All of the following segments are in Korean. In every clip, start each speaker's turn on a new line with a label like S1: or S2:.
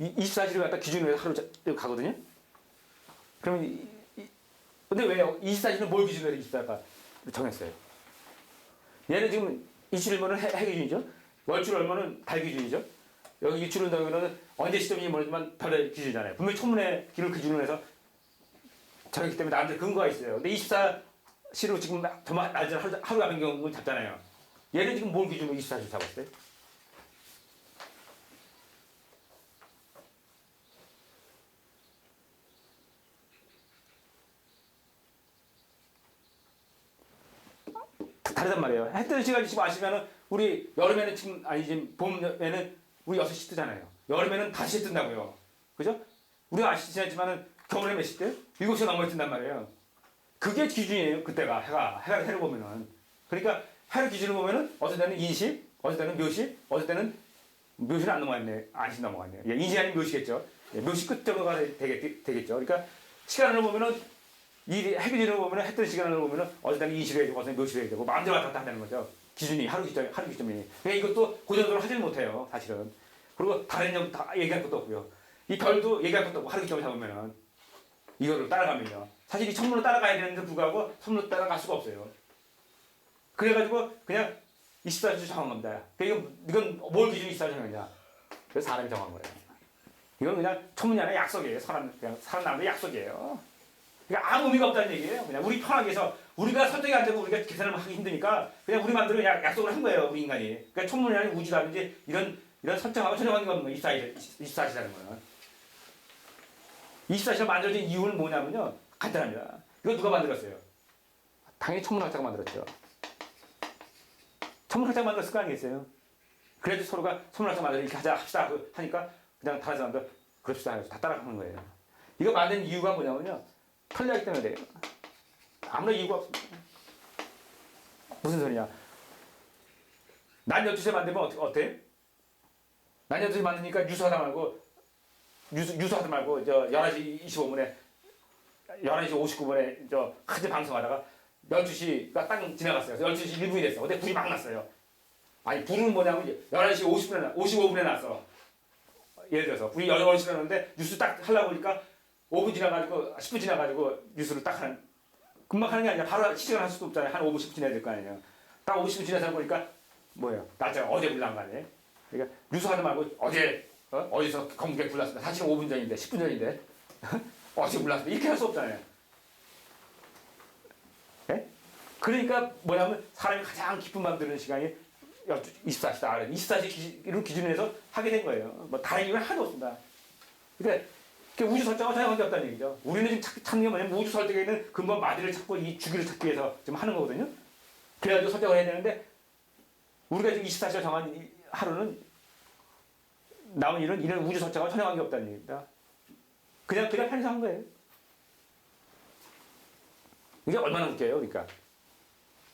S1: 24시를 갖다 기준으로 해서 하루 가거든요. 그러면 근데 왜요? 24시는 뭘 기준으로 해서 24가 정했어요? 얘는 지금 이출일모는 해 기준이죠. 월출월모는 달 기준이죠. 여기 이출운동으로는 언제 시점인지 모르지만 별의 기준이잖아요. 분명히 천문의 길을 기준으로 해서 정했기 때문에 나한테 근거가 있어요. 근데 24시로 지금 정말 날짜를 하루가 변경을 잡잖아요. 얘는 지금 뭘 기준으로 24시를 잡았어요? 다르단 말이에요. 해 뜨는 시간이 지금 아시면은 우리 여름에는 지금 아니 지금 봄에는 우리 6시 뜨잖아요. 여름에는 5시에 뜬다고요. 그죠? 우리가 아시지만은 겨울에 몇 시 때? 7시 넘어야 뜬단 말이에요. 그게 기준이에요. 그때가 해를 보면은. 그러니까 해를 기준으로 보면은 어떤 때는 인시, 어떤 때는 묘시, 어떤 때는 묘시는 안 넘어갔네. 안시 넘어갔네요. 예, 인시 아니면 묘시겠죠. 예, 묘시 끝 정도가 되겠죠. 그러니까 시간을 보면은 이 해 기준으로 보면은 해 뜨는 시간을 보면은 어떤 때는 인시로 해야 되고 어떤 때는 묘시로 해야 되고 마음대로 왔다 갔다 한다는 거죠. 기준이 하루 기점이. 그러니까 이것도 고정적으로 하지를 못해요. 사실은. 그리고 다른 점 다 얘기할 것도 없고요. 이 별도 얘기할 것도 없고 하루 기점을 잡으면은 이거를 따라가면요. 사실 이 천문으로 따라가야 되는데 불구하고 천문으로 따라갈 수가 없어요. 그래가지고 그냥 24시 정한 겁니다. 그러니까 이건 뭘 기준으로 24시 정했냐. 그래서 사람이 정한 거예요. 이건 그냥 천문이 아니라 약속이에요. 그냥 사람 나름의 약속이에요. 그러니까 아무 의미가 없다는 얘기예요. 그냥 우리 편하게 해서 우리가 설득이 안 되고 우리가 계산을 하기 힘드니까 그냥 우리 마음대로 약속을 한 거예요. 우리 인간이. 그러니까 천문이 아닌 우주라든지 이런 설정하고 전혀 관계가 없는 거예요. 24시라는 거는. 24시가 만들어진 이유는 뭐냐면요. 간단합니다. 이거 누가 만들었어요? 당연히 천문학자가 만들었죠. 천문학자가 만들었을 거 아니겠어요? 그래도 서로가 천문학자 만들어 이렇게 합시다 하니까 그냥 다른 사람들 그럽시다 해서 다 따라가는 거예요. 이거 만든 이유가 뭐냐면요. 편리하기 때문에 돼요. 아무런 이유가 없습니다. 무슨 소리냐. 난 12시에 만들면 어때요? 난 12시에 만드니까 유수하다 말고 11시 25분에 11시 59분에 한지 방송하다가 12시가 딱 지나갔어요. 12시 1분이 됐어. 근데 불이 막 났어요. 아니 불은 뭐냐면 11시 55분에 났어. 예를 들어서 불이 10시에 났는데 뉴스 딱 하려고 보니까 5분 지나가지고 10분 지나가지고 뉴스를 딱 하는 금방 하는 게 아니라 바로 시청을 할 수도 없잖아요. 한 5분 10분 지나야 될 거 아니에요. 딱 5분 10분 지나서 보니까 뭐예요? 낮에 어제 불난 거 아니에요? 그러니까 뉴스 하지 말고 어디서 검게 불났습니다. 사실은 5분 전인데 10분 전인데 어제 불났습니다. 이렇게 할 수 없잖아요. 예? 그러니까 뭐냐면 사람이 가장 기쁜 맘 드는 시간이 24시다. 24시를 기준으로 해서 하게 된 거예요. 뭐 다른 이유는 하나도 없습니다. 그러니까 우주 설정과 전혀 관계없다는 얘기죠. 우리는 지금 찾는 게 뭐냐면 우주 설정에 있는 근본 마디를 찾고 이 주기를 찾기 위해서 지금 하는 거거든요. 그래가지고 설정을 해야 되는데 우리가 지금 24시간 정한 이 하루는 남은 일은 이런 우주 설정과 전혀 관계없다는 얘기입니다. 그냥 편성한 거예요. 이게 얼마나 웃겨요, 그러니까.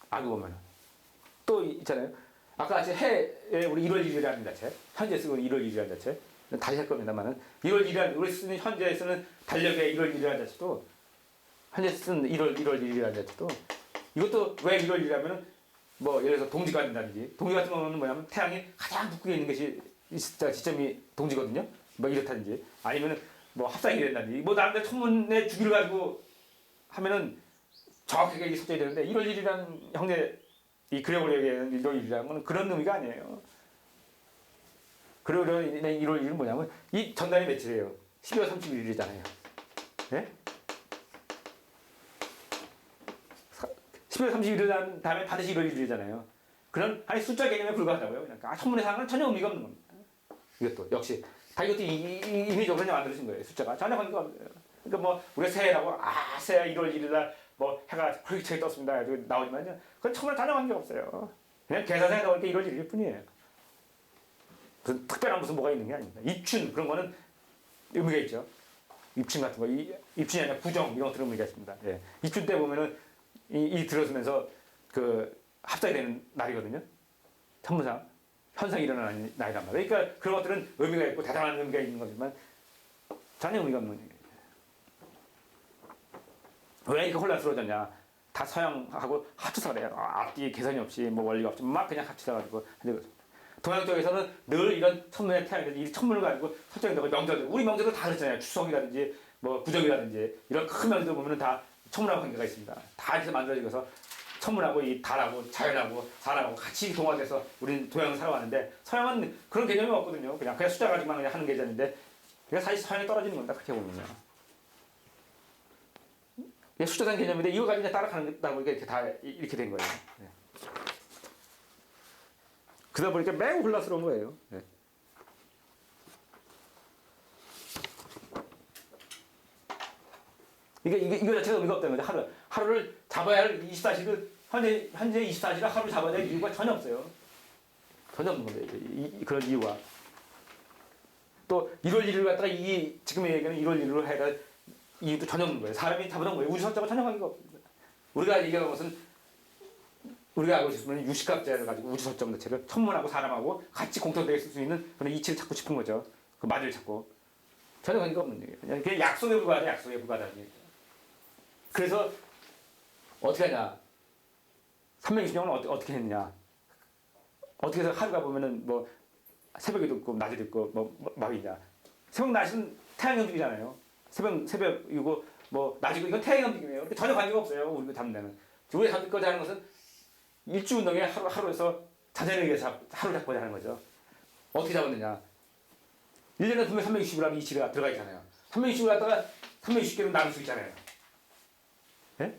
S1: 알고 보면은. 또 있잖아요. 아까 같이 해에 우리 1월 1일이라는 자체, 현재 쓰고 1월 1일이라는 자체, 다시 할 겁니다만은 1월 1일 우리 쓰는 현재 쓰는 달력의 1월 1일이라는 자체도 현재 쓰는 1월 1일이라는 자체도 이것도 왜 1월 1일이라면은 뭐 예를 들어서 동지가 된다든지 동지 같은 경우는 뭐냐면 태양이 가장 북극에 있는 것이 지점이 동지거든요. 뭐 이렇다든지 아니면은 뭐 합상이 된다든지 뭐 나름대로 천문의 주기를 가지고 하면은 정확하게 설정이 되는데 1월 1일이라는 형제 이 그레고리에게는 1월 1일이라는 건 그런 의미가 아니에요. 그레고리의 1월 1일은 뭐냐면 이 전달이 며칠이에요? 12월 31일이잖아요. 예? 12월 31일 다음에 반드시 1월 1일이잖아요. 그런 아니 숫자 개념에 불과하다고요. 그러니까 천문의상은 전혀 의미가 없는 겁니다. 이것도 역시 다 이것도 인위적으로 그냥 만들어진 거예요. 숫자가 전혀 관계가 없어요. 그러니까 뭐 우리가 새해라고 새해 1월 1일날 뭐 해가 활기차게 떴습니다. 나오지만요. 그건 천문에 전혀 관계가 없어요. 그냥 계산상에 나올 때 1월 1일 뿐이에요. 무슨 특별한 무슨 뭐가 있는 게 아닙니다. 입춘 그런 거는 의미가 있죠. 입춘 같은 거 입춘이 아니라 구정 이런 거 들은 의미가 있습니다. 예. 입춘 때 보면은 이 들어서면서 그 합작이 되는 날이거든요. 천문상 현상이 일어나는 날이란 말이에요. 그러니까 그런 것들은 의미가 있고 대단한 의미가 있는 거지만 전혀 의미가 없는 얘기예요. 왜 이렇게 혼란스러워졌냐? 다 서양하고 합쳐서 그래요. 앞뒤 계산이 없이 뭐 원리가 없이 막 그냥 합쳐서 가지고 동양 쪽에서는 늘 이런 천문의 태양이 이 천문을 가지고 설정된다고 명절들 우리 명절도 다 그렇잖아요. 추석이라든지 뭐 구정이라든지 이런 큰 명절 보면은 다 천문하고 관계가 있습니다. 다 이렇게 만들어져서 천문하고 이 달하고 자연하고 사람하고 같이 동화돼서 우리는 동양을 살아왔는데 서양은 그런 개념이 없거든요. 그냥 숫자 가지고만 그냥 하는 개념인데 그게 사실 서양에 떨어지는 겁니다. 그렇게 보면요. 이게 숫자단 개념인데 이거 가지고 따라가는다고 이렇게 다 이렇게 된 거예요. 네. 그러다 보니까 매우 혼란스러운 거예요. 네. 이거 자체가 의미가 없다는 거죠. 하루를 잡아야 할 24시를 현재 24시를 하루 잡아야 될 이유가 전혀 없어요. 전혀 없는 거예요. 그런 이유가. 또 1월 1일 갖다가 지금 얘기하는 1월 1일로 해야 될 이유도 전혀 없는 거예요. 사람이 잡아놓은 거예요. 우주 설정과 전혀 관계가 없습니다. 우리가 얘기하는 것은 우리가 알고 있으면 유식학자를 가지고 우주 설정 자체를 천문하고 사람하고 같이 공통되게 쓸 수 있는 그런 이치를 찾고 싶은 거죠. 그 말을 찾고 전혀 관계가 없는 얘기예요. 그냥 약속에 불과하다. 약속에 불과하다는 얘기죠. 그래서 어떻게 하냐? 360년은 어떻게 했느냐? 어떻게 해서 하루가 보면은 뭐 새벽에도 있고 낮에도 있고 뭐 있냐? 새벽 낮은 태양이 움직이잖아요. 새벽이고 뭐 낮이고 이건 태양이 움직임이에요. 전혀 관계가 없어요. 우리가 잡는 데는. 우리가 잡고자 하는 것은 일주 운동에 하루에서 자전에 의해서 하루 잡고자 하는 거죠. 어떻게 잡았느냐? 1년에 분명 360이라는 이치가 들어가 있잖아요. 360을 갖다가 360개로 나눌 수 있잖아요. 예?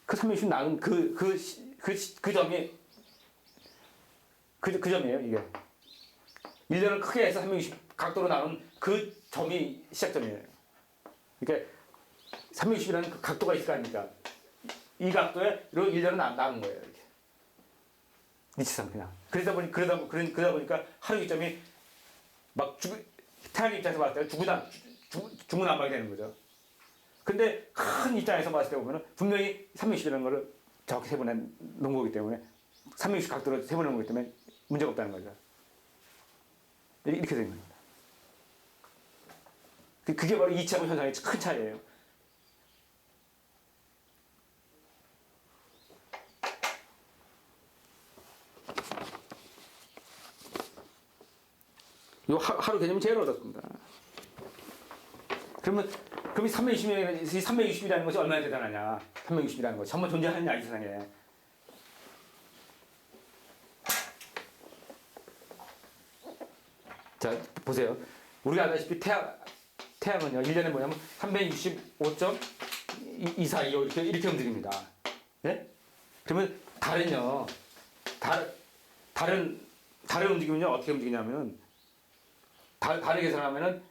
S1: 그 360 나눈 그 점이 그 점이에요, 이게. 1년을 크게 해서 360 각도로 나눈 그 점이 시작점이에요. 그러니까 360이라는 그 각도가 있을 거 아닙니까? 이 각도에 이렇게 1년을 나눈 거예요, 이렇게. 이치상 그냥. 그러다 보니까 하루 기점이 태양 입장에서 봤을 때 중구난방이 되는 거죠. 근데 큰 입장에서 봤을 때 보면은 분명히 360이라는 거를 정확히 세분해 놓은 거기 때문에 360 각도로 세분해 놓은 거기 때문에 문제가 없다는 거죠. 이렇게 되는 겁니다. 그게 바로 이치하고 현상의 큰 차이예요. 이 하루 개념이 제일 어렵습니다. 그럼 이 360이라는 것이 얼마나 대단하냐? 360이라는 것이 정말 존재하느냐 이 세상에. 자 보세요. 우리가 알다시피 태양은요 1년에 뭐냐면 365.242 이렇게 움직입니다. 예? 그러면 달은요 다른 움직임은요 어떻게 움직이냐면은 달을 계산하면은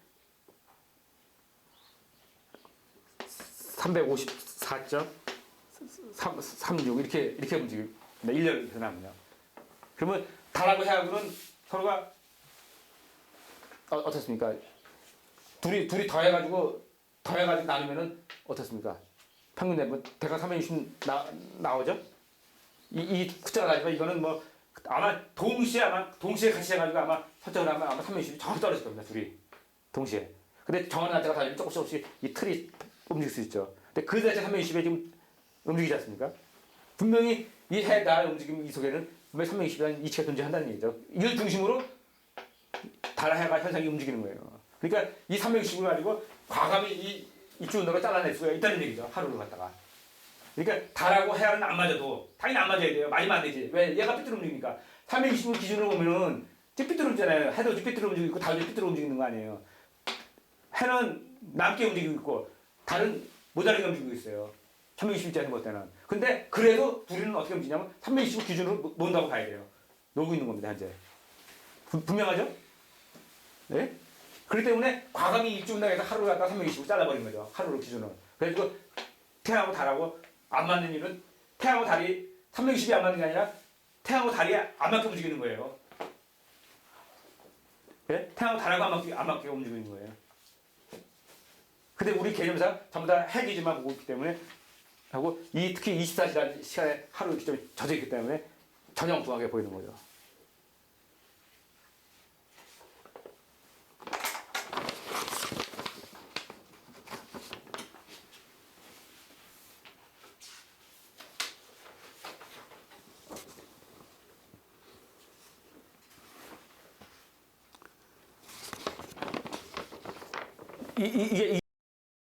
S1: 354.36 이렇게 움직입니다. 1년을 계산하면요. 그러면 달하고 해하고는 서로가 어떻습니까? 둘이 더해가지고 나누면은 어떻습니까? 평균 내면 대강 360 나오죠? 이 숫자가 나지만 이거는 뭐 아마 동시에 같이 해가지고 아마 설정을 하면 아마 360이 정확히 떨어질 겁니다. 둘이 동시에. 근데 정하는 날짜가 다르면 조금씩 이 틀이 움직일 수 있죠. 근데 그 자체 360에 지금 움직이지 않습니까? 분명히 이 해, 달 움직임 이 속에는 분명히 360이라는 이치가 존재한다는 얘기죠. 이걸 중심으로 달, 해가 현상이 움직이는 거예요. 그러니까 이 360을 가지고 과감히 이 입주 운동을 잘라낼 수가 있다는 얘기죠. 하루를 갖다가. 그러니까 달하고 해는 안 맞아도 당연히 안 맞아야 돼요. 맞으면 안 되지. 왜? 얘가 삐뚤어 움직이니까. 360을 기준으로 보면은 삐뚤어 움직이잖아요. 해도 삐뚤어 움직이고 달도 삐뚤어 움직이는 거 아니에요. 해는 남게 움직이고 있고 달은 모자르게 움직이고 있어요. 360일자는 볼 때는. 근데 그래도 둘이는 어떻게 움직이냐면 360을 기준으로 논다고 봐야 돼요. 놀고 있는 겁니다. 현재. 분명하죠? 네? 그렇기 때문에 과감히 입주 운동에서 하루를 갖다 360을 잘라버린 거죠. 하루를 기준으로. 그래서 태양하고 달하고 안 맞는 일은 태양하고 달이 360이 안 맞는 게 아니라 태양하고 달이 안 맞게 움직이는 거예요. 네? 태양하고 달하고 안 맞게 움직이는 거예요. 근데 우리 개념상 전부 다 해 기준만 보고 있기 때문에 하고 특히 24시간 시간에 하루 기점이 젖어 있기 때문에 전혀 엉뚱하게 보이는 거죠. 이게